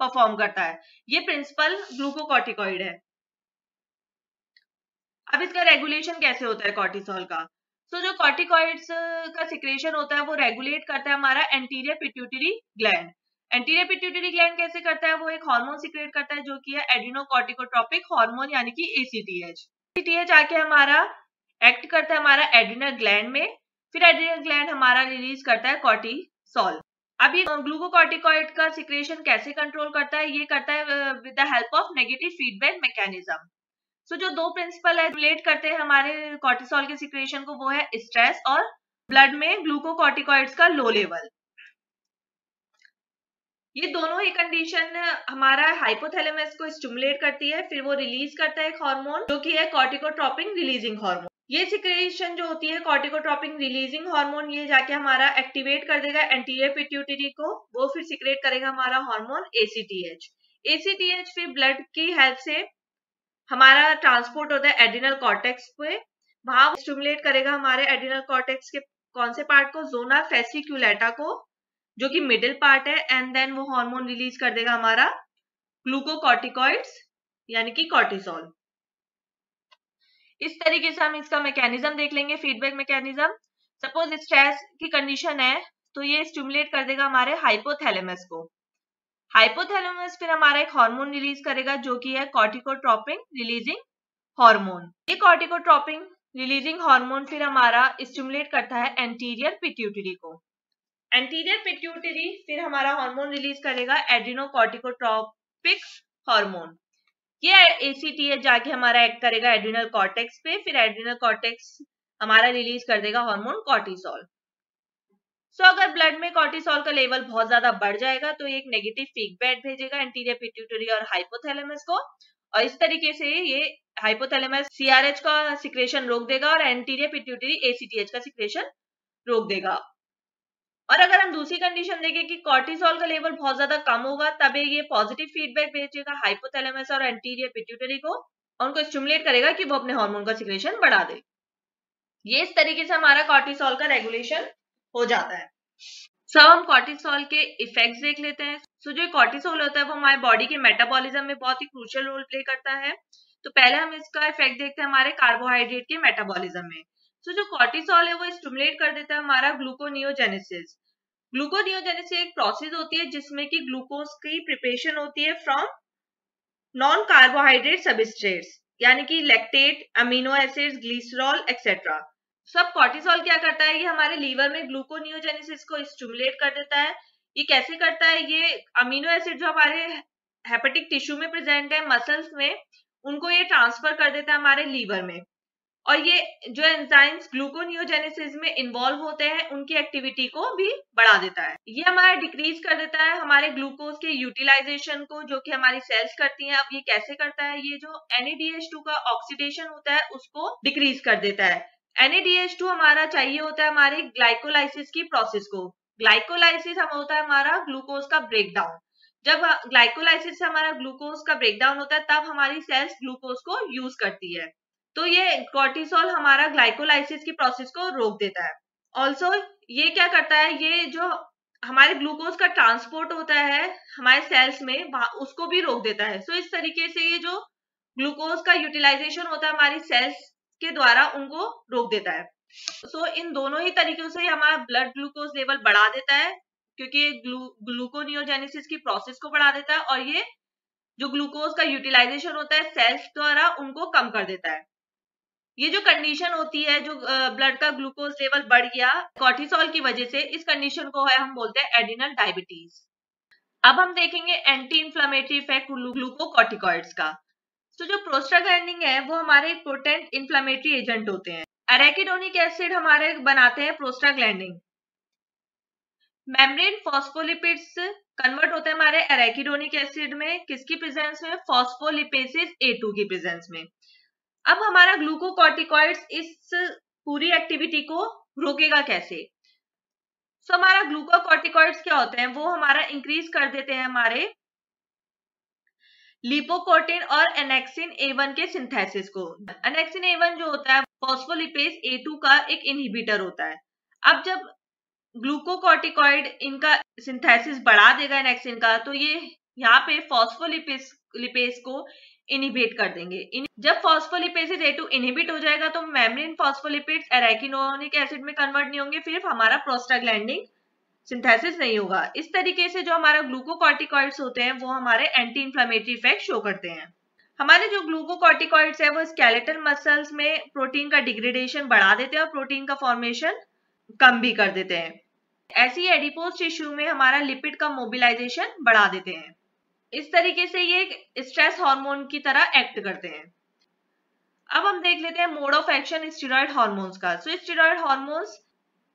परफॉर्म करता है। ये प्रिंसिपल ग्लूकोकॉर्टिकॉइड है। अब इसका रेगुलेशन कैसे होता है कॉर्टिसोल का। सो जो कॉर्टिकॉइड्स का सिक्रेशन होता है वो रेगुलेट करता है हमारा anterior pituitary gland. Anterior pituitary gland कैसे करता है, वो एक हार्मोन सिक्रेट करता है जो कि है एड्रिनोकॉर्टिकोट्रोपिक हार्मोन, यानी कि ACTH। ACTH आके हमारा एक्ट करता है हमारा एड्रिनल ग्लैंड में, फिर एड्रिनल ग्लैंड हमारा रिलीज करता है कॉर्टिसोल। अब ये ग्लूकोकॉर्टिकॉइड का सिक्रेशन कैसे कंट्रोल करता है, ये करता है with the help of negative feedback mechanism. So जो दो प्रिंसिपल है रिलेट करते हैं हमारे कॉर्टिसोल के सिक्रेशन को, वो है स्ट्रेस और ब्लड में ग्लूकोकॉर्टिकॉइड्स का लो लेवल। ये दोनों ही कंडीशन हमारा हाइपोथैलेमस को स्टिमुलेट करती है, फिर वो रिलीज करता है एक हार्मोन जो कि है कॉर्टिकोट्रोपिन रिलीजिंग हार्मोन। ये सिक्रेशन जो होती है कॉर्टिकोट्रोपिन रिलीजिंग हार्मोन, ये जाके हमारा एक्टिवेट कर देगा एंटीरियर पिट्यूटरी को, वो फिर सिक्रेट करेगा हमारा हार्मोन ACTH। ACTH फिर ब्लड की हेल्प से हमारा ट्रांसपोर्ट होता है एड्रिनल कॉर्टेक्स पे, वहां स्टिमुलेट करेगा हमारे एड्रिनल कॉर्टेक्स के कौन से पार्ट को, जोना फेसिक्युलेटा को, जो कि मिडिल पार्ट है, एंड देन वो हार्मोन रिलीज कर देगा हमारा ग्लूकोकॉर्टिकॉइड्स यानी कि कॉर्टिसोल। इस तरीके से हम इसका मैकेनिज्म देख लेंगे, फीडबैक मैकेनिज्म। सपोज स्ट्रेस की कंडीशन है तो ये स्टिमुलेट कर देगा हमारे हाइपोथैलेमस को। हाइपोथैलेमस फिर हमारा एक हार्मोन रिलीज करेगा जो कि है कॉर्टिकोट्रोपिन रिलीजिंग हार्मोन। ये कॉर्टिकोट्रोपिन रिलीजिंग हार्मोन फिर हमारा स्टिमुलेट करता है एंटीरियर पिट्यूटरी को। एंटीरियर पिट्यूटरी फिर हमारा हार्मोन रिलीज करेगा एड्रिनोकॉर्टिकोट्रोपिक हार्मोन। ये ACTH जाके हमारा एक्ट करेगा एड्रिनल कॉर्टेक्स पे, फिर एड्रिनल कॉर्टेक्स हमारा रिलीज कर देगा हार्मोन कॉर्टिसोल। सो अगर ब्लड में कॉर्टिसोल का लेवल बहुत ज्यादा बढ़ जाएगा तो एक नेगेटिव फीडबैक भेजेगा एंटीरियर पिट्यूटरी और हाइपोथैलेमस को, और इस तरीके से ये हाइपोथैलेमस CRH का सिक्रेशन रोक देगा और एंटीरियर पिट्यूटरी ACTH का सिक्रेशन रोक देगा। और अगर हम दूसरी कंडीशन देखें कि कॉर्टिसोल का लेवल बहुत ज्यादा कम होगा, तब ये पॉजिटिव फीडबैक भेजेगा हाइपोथैलेमस और एंटीरियर पिट्यूटरी को, और उनको स्टिमुलेट करेगा कि वो अपने हार्मोन का सिक्रेशन बढ़ा दे। ये इस तरीके से हमारा कॉर्टिसोल का रेगुलेशन हो जाता है। सब हम कॉर्टिसोल के इफेक्ट्स देख लेते हैं। सो जो कॉर्टिसोल होता है वो हमारे बॉडी के मेटाबॉलिज्म में बहुत ही क्रूशियल रोल प्ले करता है। तो पहले हम इसका इफेक्ट देखते हैं हमारे कार्बोहाइड्रेट के मेटाबॉलिज्म में। सो जो कॉर्टिसोल है वो स्टिमुलेट कर देता है हमारा ग्लूकोनियोजेनेसिस। ग्लूकोनियोजेनेसिस एक प्रोसेस होती है जिसमें कि ग्लूकोज की प्रिपरेशन होती है फ्रॉम नॉन कार्बोहाइड्रेट सबस्ट्रेट्स, यानी कि lactate, amino acids, glycerol etcetera. सब कॉर्टिसोल क्या करता है, ये हमारे लीवर में ग्लूकोनियोजेनेसिस को स्टिमुलेट कर देता है। ये कैसे करता है, ये अमीनो एसिड जो हमारे हेपेटिक टिश्यू में प्रेजेंट है, मसल्स में, उनको ये ट्रांसफर कर देता है हमारे लीवर में, और ये जो एंजाइम्स ग्लूकोनियोजेनेसिस में इन्वॉल्व होते हैं उनकी एक्टिविटी को भी बढ़ा देता है। ये हमारा डिक्रीज कर देता है हमारे ग्लूकोज के यूटिलाइजेशन को, जो कि हमारी सेल्स करती हैं। अब ये कैसे करता है, ये जो NADH2 का ऑक्सीडेशन होता है उसको डिक्रीज कर देता है। NADH2 हमारा चाहिए होता है हमारे ग्लाइकोलाइसिस की प्रोसेस को। ग्लाइकोलाइसिस हम होता है हमारा ग्लूकोज का ब्रेकडाउन। जब ग्लाइकोलाइसिस से हमारा ग्लूकोज का ब्रेकडाउन होता है तब हमारी सेल्स ग्लूकोज को यूज करती है। तो ये कॉर्टिसोल हमारा ग्लाइकोलाइसिस की प्रोसेस को रोक देता है। ऑल्सो ये क्या करता है, ये जो हमारे ग्लूकोज का ट्रांसपोर्ट होता है हमारे सेल्स में उसको भी रोक देता है। सो इस तरीके से ये जो ग्लूकोज का यूटिलाइजेशन होता है हमारी सेल्स के द्वारा उनको रोक देता है। सो इन दोनों ही तरीकों से हमारा ब्लड ग्लूकोज लेवल बढ़ा देता है, क्योंकि ग्लूकोनियोजेनेसिस की प्रोसेस को बढ़ा देता है, और ये जो ग्लूकोज का यूटिलाइजेशन होता है सेल्स द्वारा उनको कम कर देता है। ये जो कंडीशन होती है, जो ब्लड का ग्लूकोज लेवल बढ़ गया कॉर्टिसोल की वजह से, इस कंडीशन को है हम बोलते हैं एड्रिनल डायबिटीज। अब हम देखेंगे एंटी इंफ्लेमेटरी इफेक्ट ग्लूकोकॉर्टिकॉइड्स का। तो जो प्रोस्टाग्लैंडिन है वो हमारे एक पोटेंट इंफ्लेमेटरी एजेंट होते हैं। एराकिडोनिक एसिड हमारे बनाते हैं प्रोस्टाग्लैंडिन। मेम्ब्रेन फॉस्फोलिपिड्स कन्वर्ट होते हैं हमारे एराकिडोनिक एसिड में, किसकी प्रेजेंस में, फॉस्फोलिपेसेस A2 की प्रेजेंस में। अब हमारा ग्लूकोकॉर्टिकॉइड्स इस पूरी एक्टिविटी को रोकेगा कैसे। सो हमारा ग्लूकोकॉर्टिकॉइड्स क्या होते हैं, वो हमारा इंक्रीज कर देते हैं हमारे लिपोकोटिन और एनेक्सिन A1 के सिंथेसिस को। एनेक्सिन A1 जो होता है फॉस्फोलिपेज A2 का एक इनहिबिटर होता है। अब जब ग्लूकोकॉर्टिकॉइड इनका सिंथेसिस बढ़ा देगा एनेक्सिन का, तो ये यहाँ पे फॉस्फोलिपेज को इनहिबिट कर देंगे। जब फॉस्फोलिपेसेस A2 इनहिबिट हो जाएगा तो मेम्ब्रेन फॉस्फोलिपिड्स एराकिडोनिक एसिड में कन्वर्ट नहीं होंगे, फिर हमारा प्रोस्टाग्लैंडिन सिंथेसिस नहीं होगा। इस तरीके से जो हमारा ग्लूकोकॉर्टिकॉइड्स होते हैं वो हमारे एंटी इंफ्लेमेटरी इफेक्ट शो करते हैं। हमारे जो ग्लूकोकॉर्टिकॉइड्स है वो स्केलेटल मसल्स में प्रोटीन का डिग्रेडेशन बढ़ा देते हैं और प्रोटीन का फॉर्मेशन कम भी कर देते हैं। ऐसी एडिपोज टिश्यू में हमारा लिपिड का मोबिलाइजेशन बढ़ा देते हैं। इस तरीके से ये स्ट्रेस हार्मोन की तरह एक्ट करते हैं। अब हम देख लेते हैं mode of action steroid hormones का। सो स्टेरॉइड हार्मोन्स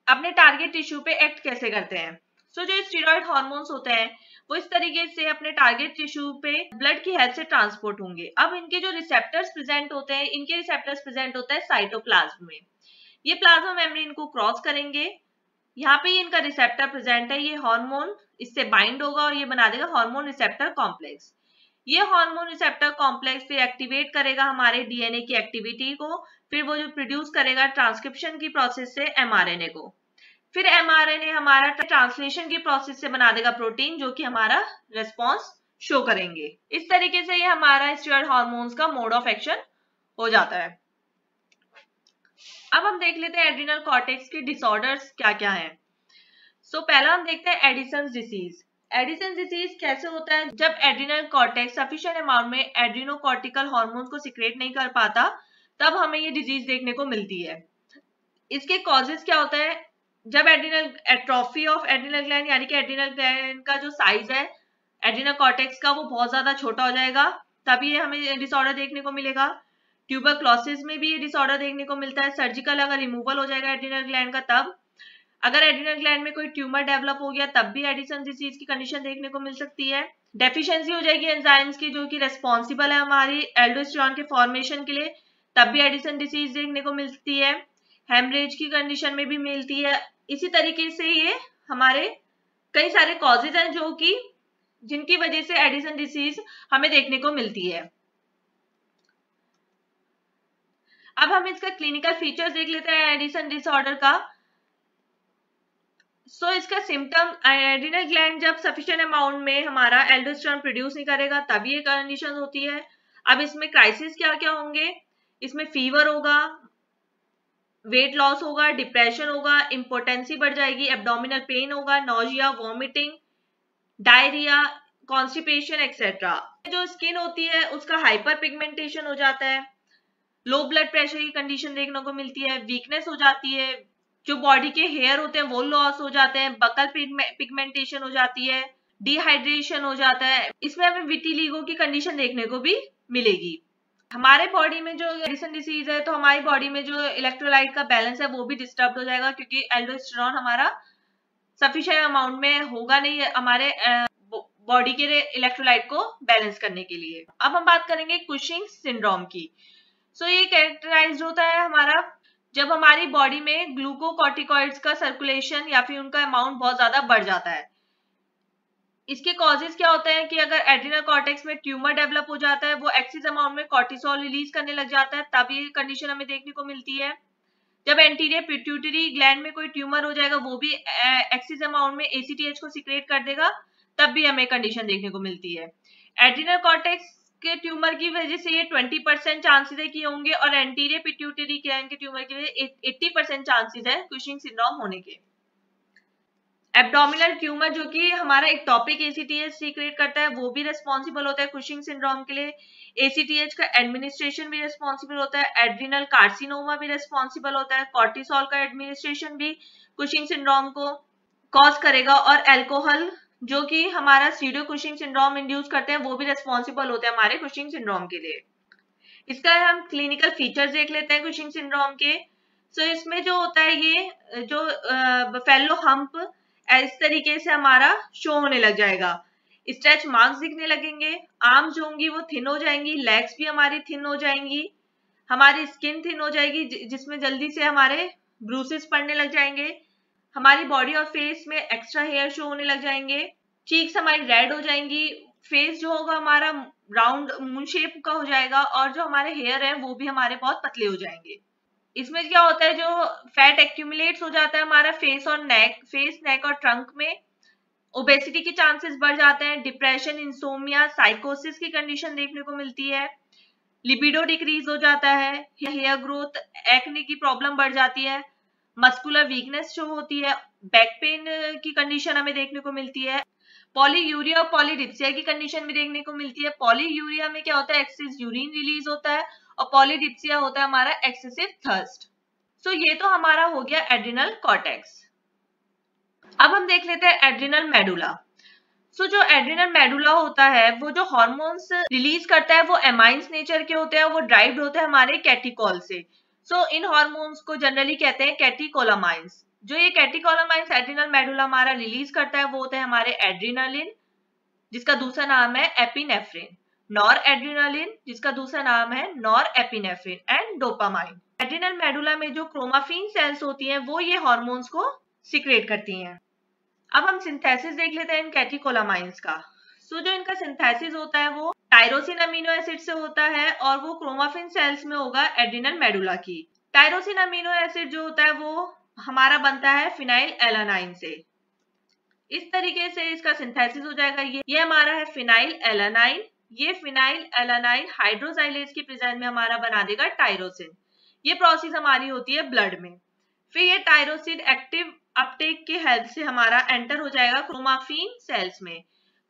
अपने टारगेट टिश्यू पे एक्ट कैसे करते हैं। सो जो स्टेरॉइड हार्मोन्स होते हैं वो इस तरीके से अपने टारगेट टिश्यू पे ब्लड की हेल्प से ट्रांसपोर्ट होंगे। अब इनके जो रिसेप्टर्स प्रेजेंट होते हैं, इनके रिसेप्टर्स प्रेजेंट होता है साइटोप्लाज्म में। ये प्लाज्मा मेम्ब्रेन को क्रॉस करेंगे, यहाँ पे इनका रिसेप्टर प्रेजेंट है, ये हार्मोन इससे बाइंड होगा और ये बना देगा हार्मोन रिसेप्टर कॉम्प्लेक्स। ये हार्मोन रिसेप्टर कॉम्प्लेक्स फिर एक्टिवेट करेगा हमारे डीएनए की एक्टिविटी को, फिर वो जो प्रोड्यूस करेगा ट्रांसक्रिप्शन की प्रोसेस से एमआरएनए को, फिर एमआरएनए हमारा ट्रांसलेशन की प्रोसेस से बना देगा प्रोटीन जो कि हमारा रेस्पॉन्स शो करेंगे। इस तरीके से ये हमारा स्टीरॉयड हार्मोन्स का मोड ऑफ एक्शन हो जाता है। अब हम देख लेते हैं एड्रिनल कॉर्टेक्स के डिसऑर्डर्स क्या क्या हैं। पहला हम देखते हैं एडिसन्स डिसीज। एडिसन डिसीज कैसे होता है? जब एड्रिनल कॉर्टेक्स सफिशिएंट अमाउंट में एड्रिनोकॉर्टिकल हार्मोन को सिक्रेट नहीं कर पाता, तब हमें ये डिजीज देखने को मिलती है। इसके कॉजेस क्या होता है? जब adrenal atrophy of adrenal gland यानी कि एड्रिनल ग्लैंड का जो साइज है एड्रिनल कॉर्टेक्स का वो बहुत ज्यादा छोटा हो जाएगा, तभी हमें डिसऑर्डर देखने को मिलेगा। ट्यूबरक्लोसिस में भी ये डिसऑर्डर देखने को मिलता है। सर्जिकल अगर रिमूवल हो जाएगा एड्रिनल ग्लैंड का, तब अगर एड्रिनल ग्लैंड में कोई ट्यूमर डेवलप हो गया तब भी एडिसन डिसीज की कंडीशन देखने को मिल सकती है। डेफिशिएंसी हो जाएगी एंजाइम्स की जो कि रेस्पॉन्सिबल है हमारी एल्डोस्टेरोन के फॉर्मेशन के लिए, तब भी एडिसन डिसीज देखने को मिलती है। हेमरेज की कंडीशन में भी मिलती है। इसी तरीके से ये हमारे कई सारे कॉजेज हैं जो कि जिनकी वजह से एडिसन डिसीज हमें देखने को मिलती है। अब हम इसका क्लिनिकल फीचर्स देख लेते हैं एडिसन डिसऑर्डर का। इसका सिम्टम एड्रिनल ग्लैंड जब सफिशिएंट अमाउंट में हमारा एल्डोस्टेरोन प्रोड्यूस नहीं करेगा तभी ये कंडीशन होती है। अब इसमें क्राइसिस क्या क्या होंगे? इसमें फीवर होगा, वेट लॉस होगा, डिप्रेशन होगा, इम्पोर्टेंसी बढ़ जाएगी, एब्डोमिनल पेन होगा, nausea, vomiting, diarrhoea, constipation etcetera. जो स्किन होती है उसका हाइपर पिगमेंटेशन हो जाता है, लो ब्लड प्रेशर की कंडीशन देखने को मिलती है, वीकनेस हो जाती है, जो बॉडी के हेयर होते हैं वो लॉस हो जाते हैं, बकल पिगमेंटेशन हो जाती है, डिहाइड्रेशन हो जाता है। इसमें हमें विटिलिगो की कंडीशन देखने को भी मिलेगी। हमारे बॉडी में जो एडिसन डिसीज है तो हमारी बॉडी में जो इलेक्ट्रोलाइट का बैलेंस है वो भी डिस्टर्ब हो जाएगा, क्योंकि एल्डोस्टेरोन हमारा सफिशिएंट अमाउंट में होगा नहीं हमारे बॉडी के इलेक्ट्रोलाइट को बैलेंस करने के लिए। अब हम बात करेंगे कुशिंग सिंड्रोम की। ये कैरेक्टराइज्ड होता है हमारा जब हमारी बॉडी में ग्लूकोकॉर्टिकॉइड्स का सर्कुलेशन या फिर उनका अमाउंट बहुत ज्यादा बढ़ जाता है। इसके कॉजेज क्या होते हैं कि अगर एड्रिनल कॉर्टेक्स में ट्यूमर डेवलप हो जाता है, वो एक्सेस अमाउंट में कॉर्टिसोल रिलीज करने लग जाता है, तब ये कंडीशन हमें देखने को मिलती है। जब एंटीरियर पिट्यूटरी ग्लैंड में कोई ट्यूमर हो जाएगा, वो भी एक्सेस अमाउंट में एसीटीएच को सिक्रेट कर देगा, तब भी हमें कंडीशन देखने को मिलती है। एड्रिनल कॉर्टेक्स के ट्यूमर की वजह से ये 20% चांसेस है कि होंगे, और एंटीरियर पिट्यूटरी ग्लैंड के ट्यूमर के लिए 80% चांसेस है कुशिंग सिंड्रोम होने के। एब्डोमिनल ट्यूमर जो कि हमारा एक्टोपिक एसीटीएच सीक्रेट करता है, वो भी रेस्पॉन्सिबल होता है कुशिंग सिंड्रोम के लिए। एसीटीएच का एडमिनिस्ट्रेशन भी रेस्पॉन्सिबल होता है। एड्रिनल कार्सिनोमा भी रेस्पॉन्सिबल होता है। कॉर्टिसोल का एडमिनिस्ट्रेशन भी कुशिंग सिंड्रोम को कॉज करेगा, और एल्कोहल जो कि हमारा सीडो कुशिंग सिंड्रोम इंड्यूस करते हैं वो भी रेस्पॉन्सिबल होते हैं हमारे कुशिंग सिंड्रोम के लिए। इसका हम क्लिनिकल फीचर्स देख लेते हैं कुशिंग सिंड्रोम के। इसमें जो होता है ये जो फेलो हम्प इस तरीके से हमारा शो होने लग जाएगा, स्ट्रेच मार्क्स दिखने लगेंगे, आर्म्स जो होंगी वो थिन हो जाएंगी, लेग्स भी हमारी थिन हो जाएंगी, हमारी स्किन थिन हो जाएगी जिसमें जल्दी से हमारे ब्रूसेस पड़ने लग जाएंगे, हमारी बॉडी और फेस में एक्स्ट्रा हेयर शो होने लग जाएंगे, चीक्स हमारी रेड हो जाएंगी, फेस जो होगा हमारा राउंड मून शेप का हो जाएगा, और जो हमारे हेयर है वो भी हमारे बहुत पतले हो जाएंगे। इसमें क्या होता है, जो फैट एक्यूमुलेट्स हो जाता है हमारा फेस नेक और ट्रंक में, ओबेसिटी के चांसेस बढ़ जाते हैं, डिप्रेशन, इंसोमिया, साइकोसिस की कंडीशन देखने को मिलती है, लिबिडो डिक्रीज हो जाता है, हेयर ग्रोथ, एक्ने की प्रॉब्लम बढ़ जाती है, मस्कुलर वीकनेस जो होती है, बैक पेन की कंडीशन हमें देखने को मिलती है, पॉलीयूरिया और पॉलीडिप्सिया की कंडीशन भी देखने को मिलती है। पॉलीयूरिया में क्या होता है, एक्सेस यूरिन रिलीज होता है, और पॉलीडिप्सिया होता है हमारा एक्सेसिव थर्स्ट। ये तो हमारा हो गया एड्रिनल कॉर्टेक्स। अब हम देख लेते हैं एड्रिनल मेडुला। जो एड्रिनल मेडुला होता है वो जो हार्मोन्स रिलीज करता है वो एमाइंस नेचर के होते हैं, वो ड्राइव्ड होते हैं हमारे कैटिकॉल से। इन हार्मोन्स को जनरली कहते हैं कैटिकोलामाइंस। जो ये कैटिकोलामाइंस एड्रिनल मेडुला हमारा रिलीज करता है वो होते हैं हमारे एड्रिनालिन, जिसका दूसरा नाम है एपिनेफ्रिन, नॉर एड्रिनालिन जिसका दूसरा नाम है nor epinephrine, and dopamine. Adrenal medulla में जो क्रोमाफिन सेल्स होती हैं वो ये हार्मोन्स को सिक्रेट करती हैं। अब हम सिंथेसिस देख लेते हैं इन कैटिकोलामाइंस का। जो इनका सिंथेसिस होता है वो टायरोसिन अमीनो एसिड से होता है और वो क्रोमाफिन सेल्स में होगा एड्रिनल मेडुला की। टायरोसिन अमीनो एसिड जो होता है वो हमारा बनता है फिनाइल एलानाइन से। इस तरीके से इसका सिंथेसिस हो जाएगा। ये हमारा है फिनाइल एलानाइन। ये फिनाइल एलानाइन हाइड्रोजाइलेज के प्रेजेंस में हमारा बना देगा टायरोसिन। ये प्रोसेस हमारी होती है ब्लड में। फिर ये टायरोसिन एक्टिव अपटेक के हेल्प से हमारा एंटर हो जाएगा क्रोमाफिन सेल्स में।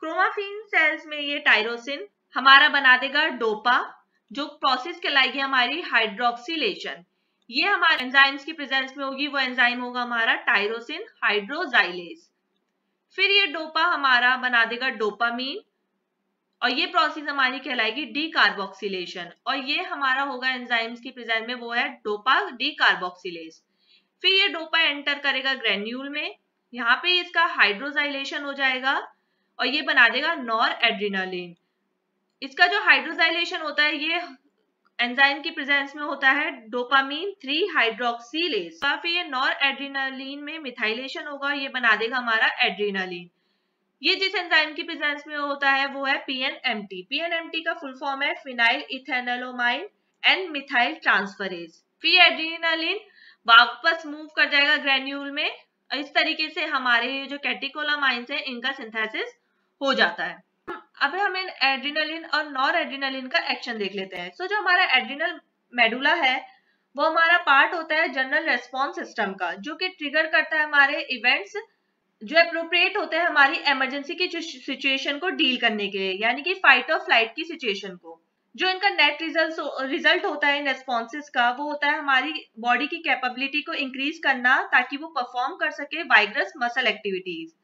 क्रोमाफिन सेल्स में ये टायरोसिन हमारा बना देगा डोपा, जो प्रोसेस कहलाएगी हमारी हाइड्रोक्सिलेशन। ये हमारे एंजाइम्स की प्रेजेंस में होगी, वो एंजाइम होगा हमारा टायरोसिन हाइड्रोजाइलेज। फिर ये डोपा हमारा बना देगा डोपामीन और ये प्रोसेस हमारी कहलाएगी डीकार्बोक्सिलेशन और ये हमारा होगा एंजाइम्स की प्रेजेंस में, वो है डोपा डीकार्बोक्सिलेज। फिर ये डोपा एंटर करेगा ग्रेन्यूल में, यहाँ पे इसका हाइड्रोजाइलेशन हो जाएगा और ये बना देगा नॉर एड्रिनालिन। इसका जो हाइड्रोजाइलेशन होता है ये एंजाइम की प्रेजेंस में होता है डोपामीन 3 हाइड्रोक्सिलेज। फिर ये नॉर एड्रिनालिन में मिथाइलेशन होगा, ये बना देगा हमारा एड्रिनालिन। ये जिस एंजाइम की प्रेजेंस में होता है वो है पीएनएमटी। पीएनएमटी का फुल फॉर्म है फिनाइल इथेनोलामाइन एंड मिथाइल ट्रांसफरेज। फिर एड्रिनालिन वापस मूव कर जाएगा ग्रेन्यूल में। इस तरीके से हमारे जो कैटेकोलामाइंस है इनका सिंथेसिस हो जाता है। अब हम एड्रिनलिन और नॉर एड्रिनलिन का एक्शन देख लेते हैं। जो हमारा एड्रिनल मेडुला है वो हमारा पार्ट होता है जनरल रेस्पॉन्स सिस्टम का, जो कि ट्रिगर करता है हमारे इवेंट्स जो अप्रोप्रिएट होते हैं हमारी इमरजेंसी की सिचुएशन को डील करने के लिए, यानी कि फाइट और फ्लाइट की सिचुएशन को। जो इनका नेट रिजल्ट होता है इन रेस्पॉन्सेस का, वो होता है हमारी बॉडी की कैपेबिलिटी को इंक्रीज करना ताकि वो परफॉर्म कर सके वाइग्रस मसल एक्टिविटीज।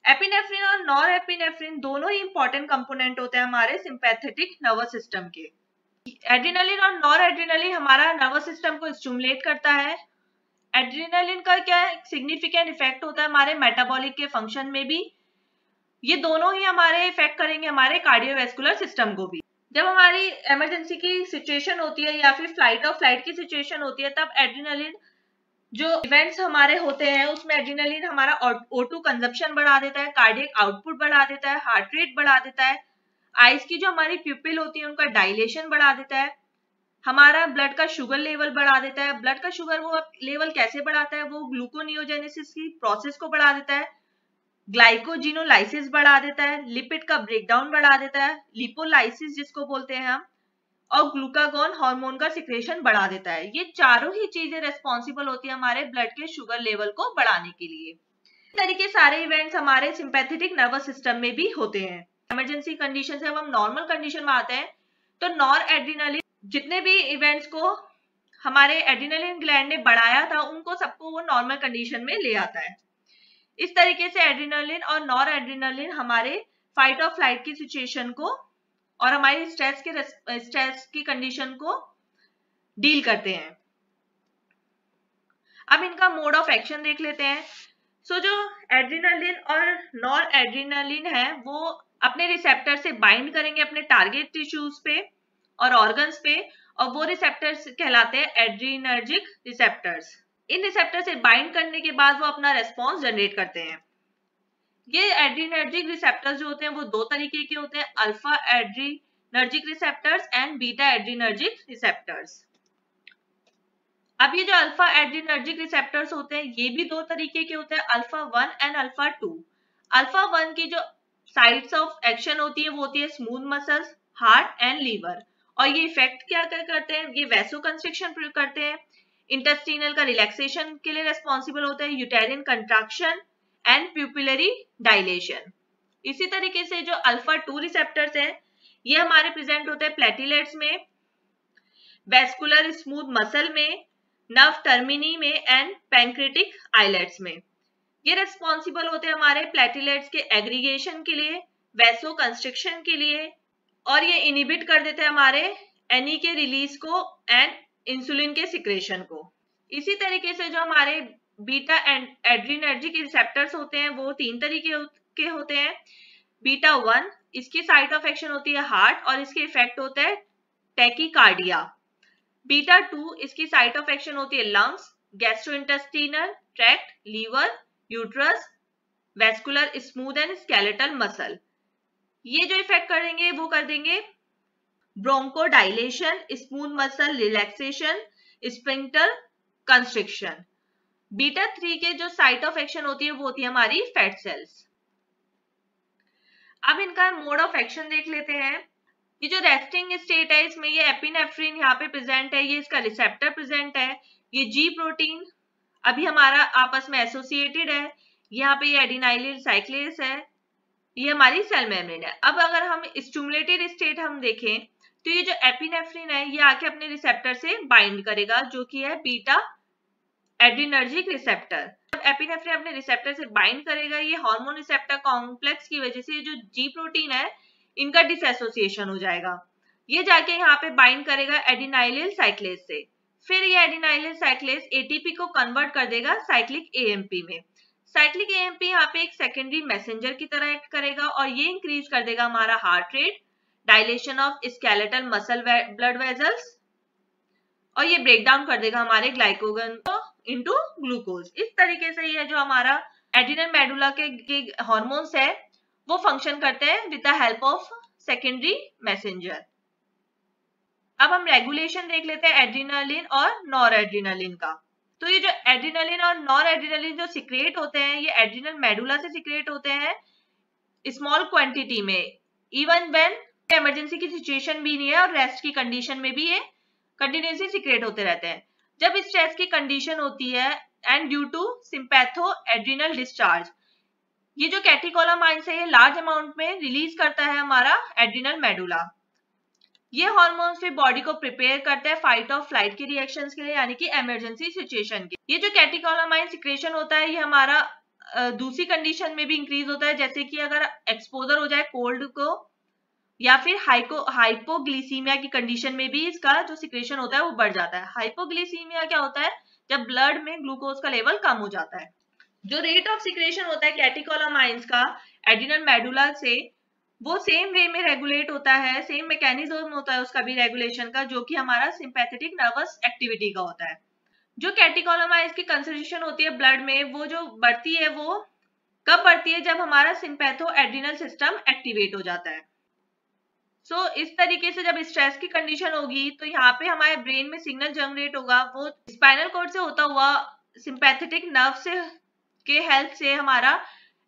एपिनेफ्रिन और नॉर एपिनेफ्रिन दोनों ही इंपॉर्टेंट कंपोनेंट होते हैं हमारे सिंपैथेटिक नर्वस सिस्टम के। एड्रिनलिन और नॉर एड्रिनलिन हमारा नर्वस सिस्टम को स्टिमुलेट करता है। एड्रिनलिन का क्या सिग्निफिकेंट इफेक्ट होता है हमारे मेटाबॉलिक के फंक्शन में भी। ये दोनों ही हमारे इफेक्ट करेंगे हमारे कार्डियोवैस्कुलर सिस्टम को भी। जब हमारी इमरजेंसी की सिचुएशन होती है या फिर फ्लाइट और फ्लाइट की सिचुएशन होती है, तब एड्रिनलिन जो इवेंट्स हमारे होते हैं उसमें एड्रिनलिन हमारा O2 कंजप्शन बढ़ा देता है, कार्डियक आउटपुट बढ़ा देता है, हार्ट रेट बढ़ा देता है, आईज की जो हमारी प्यूपिल होती है उनका डायलेशन बढ़ा देता है, हमारा ब्लड का शुगर लेवल बढ़ा देता है। ब्लड का शुगर वो लेवल कैसे बढ़ाता है, वो ग्लूकोनियोजेनेसिस की प्रोसेस को बढ़ा देता है, ग्लाइकोजिनोलाइसिस बढ़ा देता है, लिपिड का ब्रेकडाउन बढ़ा देता है, लिपोलाइसिस जिसको बोलते हैं हम, और ग्लूकागॉन हार्मोन का सिक्रेशन बढ़ा देता है। ये चारों ही चीजें रेस्पॉन्सिबल होती है हमारे ब्लड के शुगर लेवल को बढ़ाने के लिए। इस तरीके सारे इवेंट्स हमारे सिंपैथेटिक नर्वस सिस्टम में भी होते हैं। इमरजेंसी कंडीशन से अब हम नॉर्मल कंडीशन में आते हैं, तो नॉर एड्रिनलिन जितने भी इवेंट्स को हमारे एड्रिनलिन ग्लैंड ने बढ़ाया था उनको सबको वो नॉर्मल कंडीशन में ले आता है। इस तरीके से एड्रिनलिन और नॉर एड्रिनलिन हमारे फाइट और फ्लाइट की सिचुएशन को और हमारी स्ट्रेस की कंडीशन को डील करते हैं। अब इनका मोड ऑफ एक्शन देख लेते हैं। जो एड्रिनलिन और नॉर एड्रिनलिन है वो अपने रिसेप्टर से बाइंड करेंगे अपने टारगेट टिश्यूज पे और ऑर्गन्स पे, और वो रिसेप्टर्स कहलाते हैं एड्रिनर्जिक रिसेप्टर्स। इन रिसेप्टर से बाइंड करने के बाद वो अपना रेस्पॉन्स जनरेट करते हैं। ये एड्रिनर्जिक रिसेप्टर्स जो होते हैं वो दो तरीके के होते हैं, alpha adrenergic receptors and beta adrenergic receptors. अब ये जो अल्फा एड्रिनर्जिक रिसेप्टर्स होते हैं ये भी दो तरीके के होते हैं, अल्फा 1 एंड अल्फा 2। अल्फा 1 की जो साइट्स ऑफ एक्शन होती है वो होती है smooth muscles, heart and liver, और ये इफेक्ट क्या करते हैं, ये वैसो कंस्ट्रिक्शन करते हैं, इंटेस्टिनल का रिलैक्सेशन के लिए रेस्पॉन्सिबल होते हैं, यूटेरिन कंट्रैक्शन एंड प्यूपिलरी डायलेशन। इसी तरीके से जो अल्फा 2 रिसेप्टर्स हैं ये हमारे प्रेजेंट होते हैं प्लेटिलेट्स में, वेस्कुलर स्मूथ मसल में, नर्व टर्मिनी में एंड पैंक्रेटिक आइलेट्स में। ये रेस्पॉन्सिबल होते हैं हमारे प्लेटिलेट्स के एग्रीगेशन के लिए, वैसो कंस्ट्रिक्शन के लिए, और ये इनिबिट कर देते हैं हमारे एनी के रिलीज को एंड इंसुलिन के सिक्रेशन को। इसी तरीके से जो हमारे बीटा एंड एड्रिनर्जिक रिसेप्टर्स होते हैं वो तीन तरीके के होते हैं। बीटा 1 इसकी साइट ऑफ एक्शन होती है हार्ट और इसके इफेक्ट होता है टैकीकार्डिया। बीटा 2 इसकी साइट ऑफ एक्शन होती है lungs, gastrointestinal tract, liver, uterus, vascular smooth and skeletal muscle. ये जो इफेक्ट करेंगे वो कर देंगे bronchodilation, smooth muscle relaxation, sphincter constriction. Beta 3 के जो साइट ऑफ एक्शन होती है वो होती है हमारी फैट सेल्स। अब इनका मोड ऑफ एक्शन देख लेते हैं। ये जो रेस्टिंग स्टेट है इसमें ये एपिनेफ्रिन यहाँ पे प्रेजेंट है, ये इसका रिसेप्टर प्रेजेंट है। ये जी प्रोटीन अभी हमारा आपस में एसोसिएटेड है, यहाँ पे ये एडिनाइलिल साइक्लेस है, ये हमारी सेल मेम्ब्रेन है। अब अगर हम स्टिमुलेटेड स्टेट हम देखें तो ये जो एपिनेफ्रिन है ये आके अपने रिसेप्टर से बाइंड करेगा जो कि है बीटा एड्रिनर्जिक रिसेप्टर। जब एपिनेफ्रिन अपने रिसेप्टर से बाइंड करेगा ये हार्मोन रिसेप्टर कॉम्प्लेक्स की वजह से जो जी प्रोटीन है इनका डिसएसोसिएशन हो जाएगा, ये जाके यहाँ पे बाइंड करेगा एडिनाइलिल साइक्लेस से। फिर ये एडिनाइलिल साइक्लेस एटीपी को कन्वर्ट कर देगा साइक्लिक एएमपी में। साइक्लिक एएमपी यहाँ पे एक सेकेंडरी मैसेंजर की तरह एक्ट करेगा और ये इंक्रीज कर देगा हमारा heart rate, dilation of skeletal muscle blood vessels, और ये ब्रेक डाउन कर देगा हमारे ग्लाइकोजन को इनटू ग्लूकोज। इस तरीके से ये जो हमारा एड्रिनल मेडुला के हार्मोन्स है वो फंक्शन करते हैं with the help of secondary messenger. अब हम रेगुलेशन देख लेते हैं एड्रिनलिन और नॉर एड्रिनलिन का। तो ये जो एड्रिनलिन और नॉर एड्रिनलिन जो सिक्रेट होते हैं ये एड्रिनल मेडुला से सिक्रेट होते हैं स्मॉल क्वांटिटी में, इवन व्हेन इमरजेंसी की सिचुएशन भी नहीं है और रेस्ट की कंडीशन में भी ये कंटिन्यूसली सिक्रेट होते रहते हैं। जब स्ट्रेस की कंडीशन होती है and due to sympatho adrenal discharge, ये जो कैटेकोलामाइन्स है ये लार्ज अमाउंट में रिलीज करता है हमारा एड्रिनल मेडुला। ये हार्मोन्स फिर बॉडी को प्रिपेयर करते हैं फाइट और फ्लाइट के रिएक्शंस के लिए, यानी कि इमरजेंसी सिचुएशन के। ये जो कैटेकोलामाइन सिक्रेशन होता है ये हमारा दूसरी कंडीशन में भी इंक्रीज होता है, जैसे कि अगर एक्सपोजर हो जाए कोल्ड को या फिर हाइपोग्लिसीमिया की कंडीशन में भी इसका जो सिक्रेशन होता है वो बढ़ जाता है। हाइपोग्लिसीमिया क्या होता है, जब ब्लड में ग्लूकोज का लेवल कम हो जाता है। जो रेट ऑफ सिक्रेशन होता है कैटेकोलामाइन्स का एड्रिनल मेडुला से वो सेम वे में रेगुलेट होता है, सेम मैकेनिज्म होता है उसका भी रेगुलेशन का, जो कि हमारा सिंपैथेटिक नर्वस एक्टिविटी का होता है। जो कैटेकोलामाइन्स की कंसंट्रेशन होती है ब्लड में वो जो बढ़ती है वो कब बढ़ती है, जब हमारा सिंपैथो एड्रिनल सिस्टम एक्टिवेट हो जाता है। सो इस तरीके से जब स्ट्रेस की कंडीशन होगी तो यहाँ पे हमारे ब्रेन में सिग्नल जनरेट होगा, वो स्पाइनल कॉर्ड से होता हुआ सिंपैथेटिक नर्व से के हेल्प से हमारा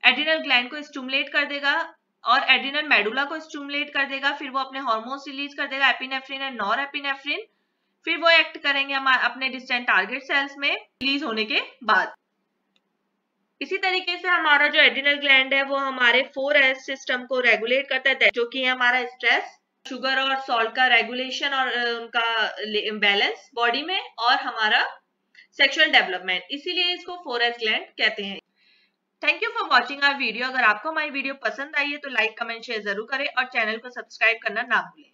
एड्रिनल ग्लैंड को स्टिमुलेट कर देगा और एड्रिनल मेडुला को स्टिमुलेट कर देगा। फिर वो अपने हार्मोन्स रिलीज कर देगा एपिनेफ्रिन एंड नॉर एपिनेफ्रिन, फिर वो एक्ट करेंगे अपने डिस्टेंट टारगेट सेल्स में रिलीज होने के बाद। इसी तरीके से हमारा जो एड्रिनल ग्लैंड है वो हमारे 4S सिस्टम को रेगुलेट करता है, जो कि हमारा स्ट्रेस, शुगर और सॉल्ट का रेगुलेशन और उनका बैलेंस बॉडी में, और हमारा सेक्सुअल डेवलपमेंट, इसीलिए इसको 4S ग्लैंड कहते हैं। Thank you for watching our video. अगर आपको हमारी वीडियो पसंद आई है तो लाइक कमेंट शेयर जरूर करें और चैनल को सब्सक्राइब करना ना भूलें।